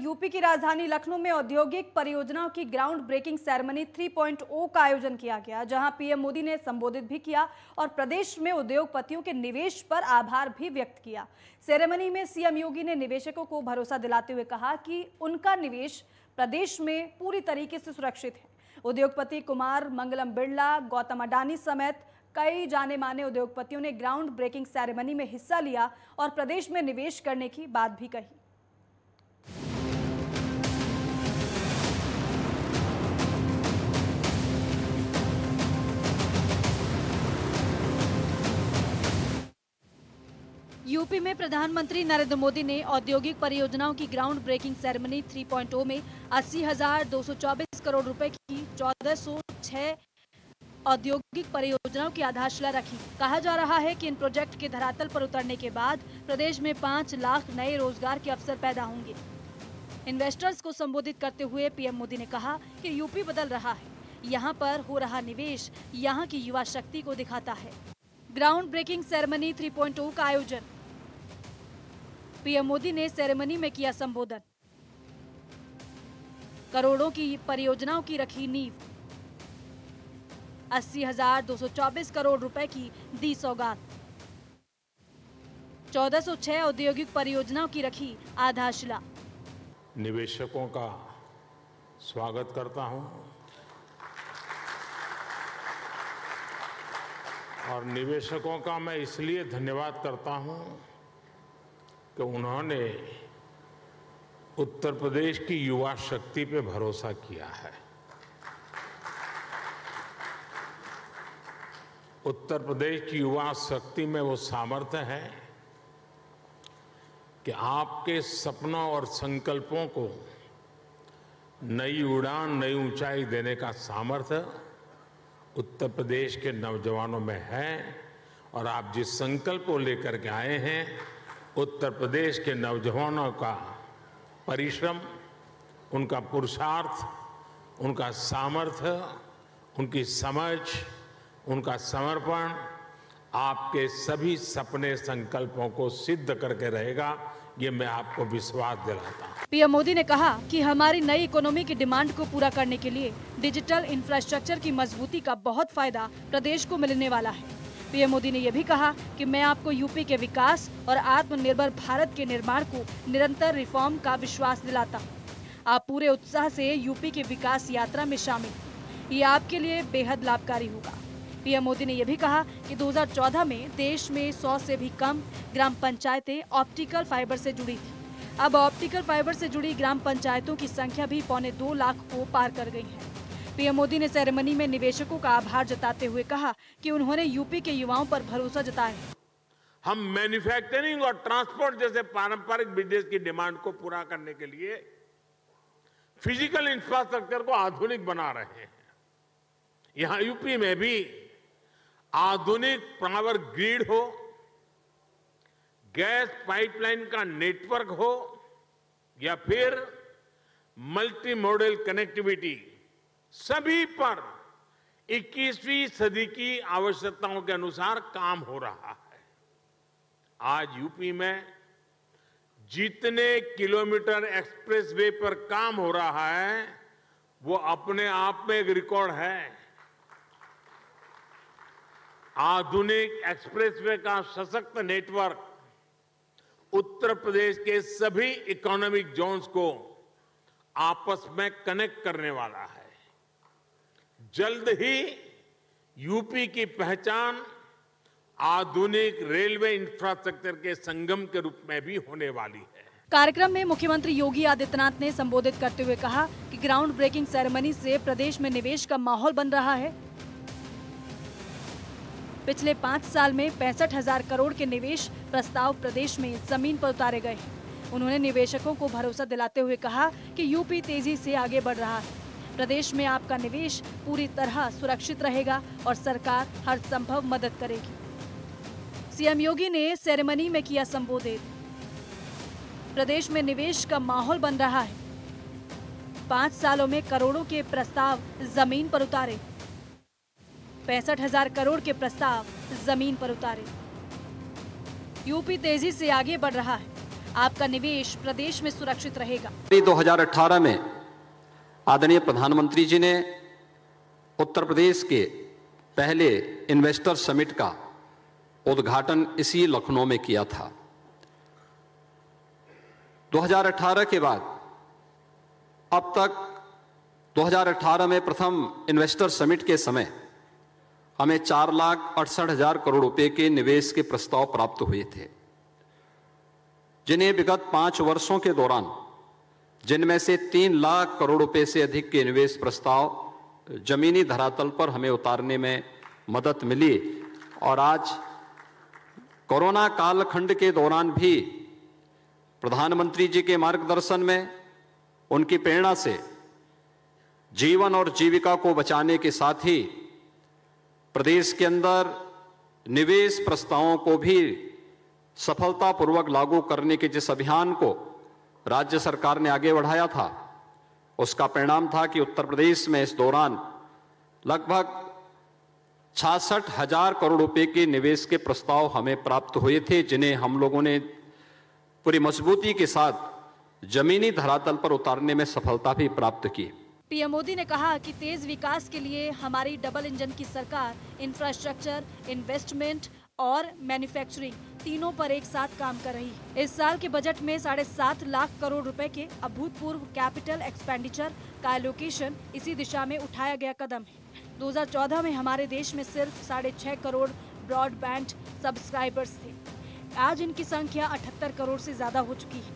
UP की राजधानी लखनऊ में औद्योगिक परियोजनाओं की ग्राउंड ब्रेकिंग सेरेमनी 3.0 का आयोजन किया गया, जहां पीएम मोदी ने संबोधित भी किया और प्रदेश में उद्योगपतियों के निवेश पर आभार भी व्यक्त किया। सेरेमनी में सीएम योगी ने निवेशकों को भरोसा दिलाते हुए कहा कि उनका निवेश प्रदेश में पूरी तरीके से सुरक्षित है। उद्योगपति कुमार मंगलम बिरला, गौतम अडानी समेत कई जाने माने उद्योगपतियों ने ग्राउंड ब्रेकिंग सेरेमनी में हिस्सा लिया और प्रदेश में निवेश करने की बात भी कही। यूपी में प्रधानमंत्री नरेंद्र मोदी ने औद्योगिक परियोजनाओं की ग्राउंड ब्रेकिंग सेरेमनी 3.0 में 80,224 करोड़ रुपए की 1406 औद्योगिक परियोजनाओं की आधारशिला रखी। कहा जा रहा है कि इन प्रोजेक्ट के धरातल पर उतरने के बाद प्रदेश में 5 लाख नए रोजगार के अवसर पैदा होंगे। इन्वेस्टर्स को संबोधित करते हुए पीएम मोदी ने कहा कि यूपी बदल रहा है, यहाँ पर हो रहा निवेश यहाँ की युवा शक्ति को दिखाता है। ग्राउंड ब्रेकिंग सेरेमनी 3.0 का आयोजन। पीएम मोदी ने सेरेमनी में किया संबोधन। करोड़ों की परियोजनाओं की रखी नींव। 80,224 करोड़ रुपए की दी सौगात। 1406 औद्योगिक परियोजनाओं की रखी आधारशिला। निवेशकों का स्वागत करता हूं और निवेशकों का मैं इसलिए धन्यवाद करता हूं कि उन्होंने उत्तर प्रदेश की युवा शक्ति पे भरोसा किया है। उत्तर प्रदेश की युवा शक्ति में वो सामर्थ्य है कि आपके सपनों और संकल्पों को नई उड़ान, नई ऊंचाई देने का सामर्थ्य उत्तर प्रदेश के नौजवानों में है। और आप जिस संकल्प को लेकर के आए हैं, उत्तर प्रदेश के नौजवानों का परिश्रम, उनका पुरुषार्थ, उनका सामर्थ्य, उनकी समझ, उनका समर्पण आपके सभी सपने संकल्पों को सिद्ध करके रहेगा, ये मैं आपको विश्वास दिलाता हूं। पीएम मोदी ने कहा कि हमारी नई इकोनॉमी की डिमांड को पूरा करने के लिए डिजिटल इंफ्रास्ट्रक्चर की मजबूती का बहुत फायदा प्रदेश को मिलने वाला है। पीएम मोदी ने यह भी कहा कि मैं आपको यूपी के विकास और आत्मनिर्भर भारत के निर्माण को निरंतर रिफॉर्म का विश्वास दिलाता हूँ। आप पूरे उत्साह से यूपी की विकास यात्रा में शामिल, ये आपके लिए बेहद लाभकारी होगा। पीएम मोदी ने यह भी कहा कि 2014 में देश में 100 से भी कम ग्राम पंचायतें ऑप्टिकल फाइबर से जुड़ी थी। अब ऑप्टिकल फाइबर से जुड़ी ग्राम पंचायतों की संख्या भी 2.25 लाख को पार कर गई है। पीएम मोदी ने सेरेमनी में निवेशकों का आभार जताते हुए कहा कि उन्होंने यूपी के युवाओं पर भरोसा जताया। हम मैन्युफैक्चरिंग और ट्रांसपोर्ट जैसे पारंपरिक बिजनेस की डिमांड को पूरा करने के लिए फिजिकल इंफ्रास्ट्रक्चर को आधुनिक बना रहे हैं। यहां यूपी में भी आधुनिक पावर ग्रिड हो, गैस पाइपलाइन का नेटवर्क हो या फिर मल्टी मॉडल कनेक्टिविटी, सभी पर 21वीं सदी की आवश्यकताओं के अनुसार काम हो रहा है। आज यूपी में जितने किलोमीटर एक्सप्रेसवे पर काम हो रहा है, वो अपने आप में एक रिकॉर्ड है। आधुनिक एक्सप्रेसवे का सशक्त नेटवर्क उत्तर प्रदेश के सभी इकोनॉमिक जोन्स को आपस में कनेक्ट करने वाला है। जल्द ही यूपी की पहचान आधुनिक रेलवे इंफ्रास्ट्रक्चर के संगम के रूप में भी होने वाली है। कार्यक्रम में मुख्यमंत्री योगी आदित्यनाथ ने संबोधित करते हुए कहा कि ग्राउंड ब्रेकिंग सेरेमनी से प्रदेश में निवेश का माहौल बन रहा है। पिछले 5 साल में 65,000 करोड़ के निवेश प्रस्ताव प्रदेश में जमीन पर उतारे गए हैं। उन्होंने निवेशकों को भरोसा दिलाते हुए कहा कि यूपी तेजी से आगे बढ़ रहा है। प्रदेश में आपका निवेश पूरी तरह सुरक्षित रहेगा और सरकार हर संभव मदद करेगी। सीएम योगी ने सेरेमनी में किया संबोधित। प्रदेश में निवेश का माहौल बन रहा है। 5 सालों में करोड़ों के प्रस्ताव जमीन पर उतारे। 65,000 करोड़ के प्रस्ताव जमीन पर उतारे। यूपी तेजी से आगे बढ़ रहा है। आपका निवेश प्रदेश में सुरक्षित रहेगा। 2018 में आदरणीय प्रधानमंत्री जी ने उत्तर प्रदेश के पहले इन्वेस्टर समिट का उद्घाटन इसी लखनऊ में किया था। 2018 के बाद अब तक 2018 में प्रथम इन्वेस्टर समिट के समय हमें 4,68,000 करोड़ रुपए के निवेश के प्रस्ताव प्राप्त हुए थे, जिन्हें विगत 5 वर्षों के दौरान जिनमें से 3 लाख करोड़ रुपए से अधिक के निवेश प्रस्ताव जमीनी धरातल पर हमें उतारने में मदद मिली। और आज कोरोना कालखंड के दौरान भी प्रधानमंत्री जी के मार्गदर्शन में, उनकी प्रेरणा से जीवन और जीविका को बचाने के साथ ही प्रदेश के अंदर निवेश प्रस्तावों को भी सफलतापूर्वक लागू करने के जिस अभियान को राज्य सरकार ने आगे बढ़ाया था, उसका परिणाम था कि उत्तर प्रदेश में इस दौरान लगभग 66,000 करोड़ रुपए के निवेश के प्रस्ताव हमें प्राप्त हुए थे, जिन्हें हम लोगों ने पूरी मजबूती के साथ जमीनी धरातल पर उतारने में सफलता भी प्राप्त की। पीएम मोदी ने कहा कि तेज विकास के लिए हमारी डबल इंजन की सरकार इंफ्रास्ट्रक्चर, इन्वेस्टमेंट और मैन्युफैक्चरिंग तीनों पर एक साथ काम कर रही है। इस साल के बजट में 7.5 लाख करोड़ रुपए के अभूतपूर्व कैपिटल एक्सपेंडिचर का एलोकेशन इसी दिशा में उठाया गया कदम है। 2014 में हमारे देश में सिर्फ 6.5 करोड़ ब्रॉडबैंड सब्सक्राइबर्स थे। आज इनकी संख्या 78 करोड़ से ज्यादा हो चुकी है।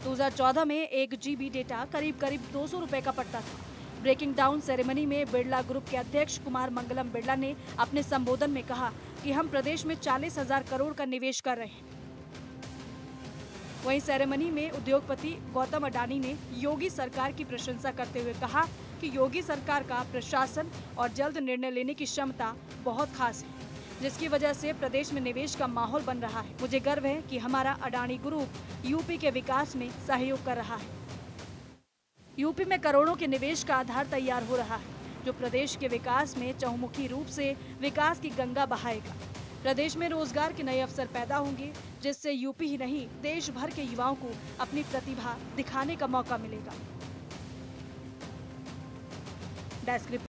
2014 में 1 GB डेटा करीब 200 रुपए का पड़ता था। ब्रेकिंग डाउन सेरेमनी में बिरला ग्रुप के अध्यक्ष कुमार मंगलम बिरला ने अपने संबोधन में कहा कि हम प्रदेश में 40,000 करोड़ का निवेश कर रहे हैं। वहीं सेरेमनी में उद्योगपति गौतम अडानी ने योगी सरकार की प्रशंसा करते हुए कहा कि योगी सरकार का प्रशासन और जल्द निर्णय लेने की क्षमता बहुत खास है, जिसकी वजह से प्रदेश में निवेश का माहौल बन रहा है। मुझे गर्व है कि हमारा अडानी ग्रुप यूपी के विकास में सहयोग कर रहा है। यूपी में करोड़ों के निवेश का आधार तैयार हो रहा है, जो प्रदेश के विकास में चहुमुखी रूप से विकास की गंगा बहाएगा। प्रदेश में रोजगार के नए अवसर पैदा होंगे, जिससे यूपी ही नहीं देश भर के युवाओं को अपनी प्रतिभा दिखाने का मौका मिलेगा। Desk report.